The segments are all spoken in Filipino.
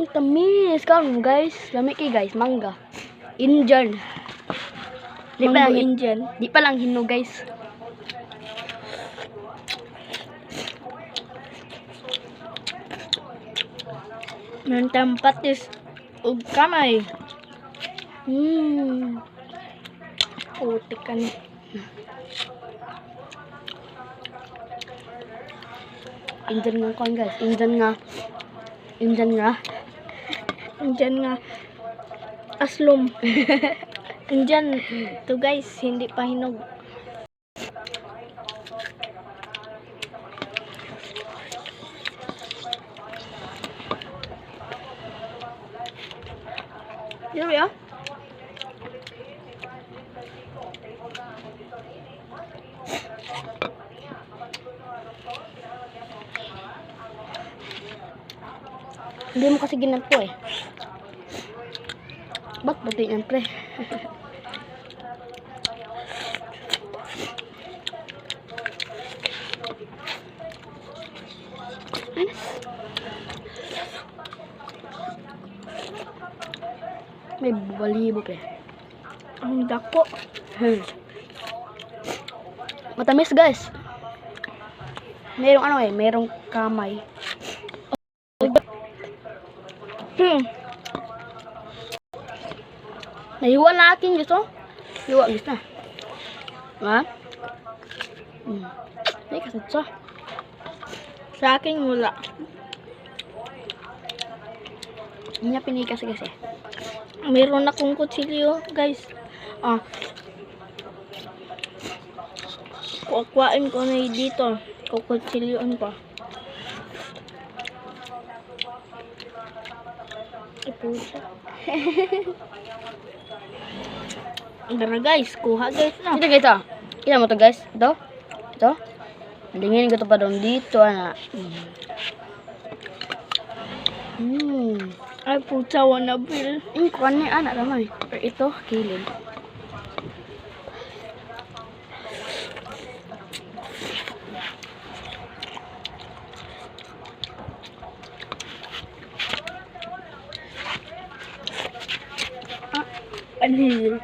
Ang tamis. Karon guys, lami kay guys, mangga. Indian. Di pa lang Indian. Di pa lang hinog guys. Nantang patis ug kamay. Putik ka ni. Indian nga kon guys. Indian nga Aslom. Indian to guys, hindi pa hinog. Dili ah. Hindi mo kasi ginampo eh. Ba't pati yan pre? May balibo pre. Ang dako. Matamis guys. Merong ano eh, merong kamay. Nahiwa na akin gusto. Hiwa gusto na. Ha? Ay kasatsa. Sa akin wala. Hindi niya pinikas kasi. Meron akong kutsilyo, guys. Kuakwain ko na dito. Kukutsilyoan pa. Ipusa. Tara guys, kuha guys na. Ito kita. Kita mo to guys. Ito. Ito. Dingin ko to pa doon dito ana. Ay puta, wana bil. Kuan ni anak ramay. Pero ito kilid. Anil.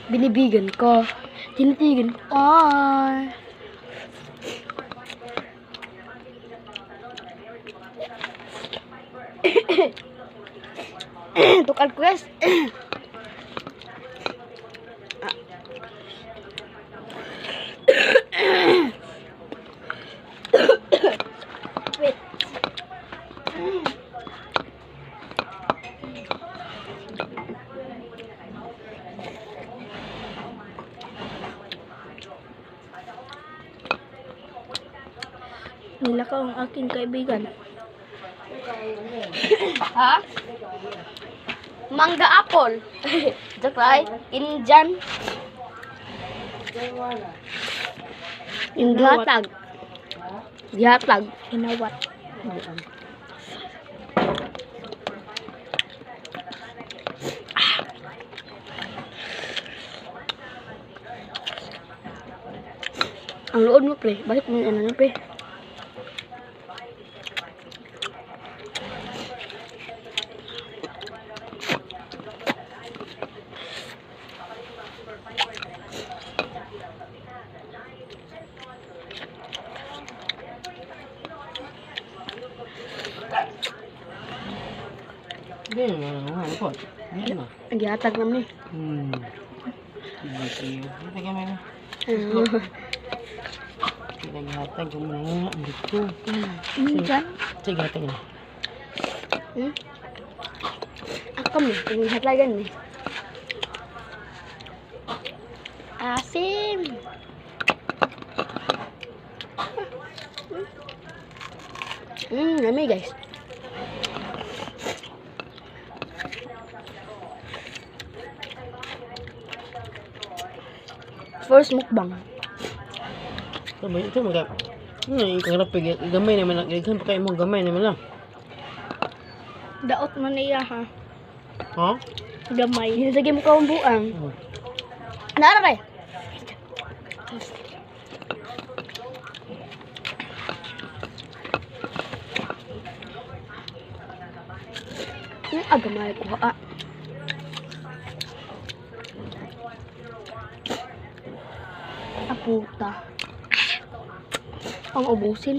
Binibigan ko. Tinitigan ko. Ay. Tukar ko guys. Wait. Nilakaw ang aking kaibigan. Ha? Mangga apple. Joke right? Indian. Gihatag. Gihatag. Hinawat. Ang lood mo pre. Balik mo yung ano nyo pre. Ang gihatag naman eh. Naghatag yung mga dito. Indian. Sige, hatag na. Akam eh. Ang hatagan eh. Asim. Nami guys. First mukbang. Sabay ito mga. Ikang rapig. Gamay naman lang. Ikang pa kayo mo gamay naman lang. Daot man niya ha. Ha? Gamay. Ginasagay mo ka ang buang. Oh. Nara kay. Agamay ko ha. Puta. Ang ubusin.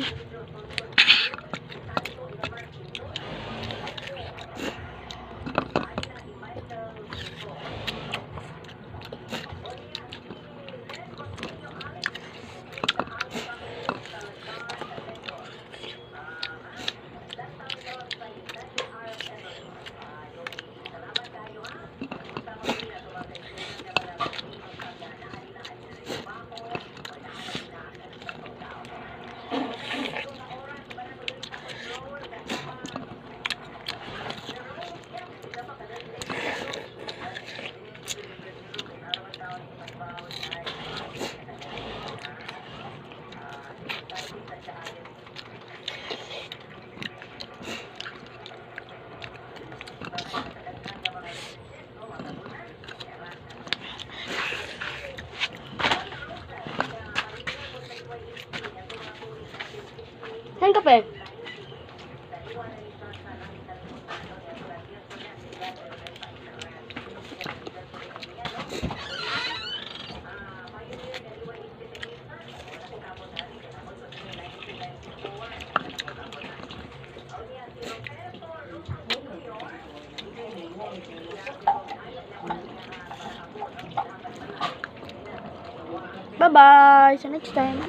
Saan ka pa? Bye-bye. See you next time.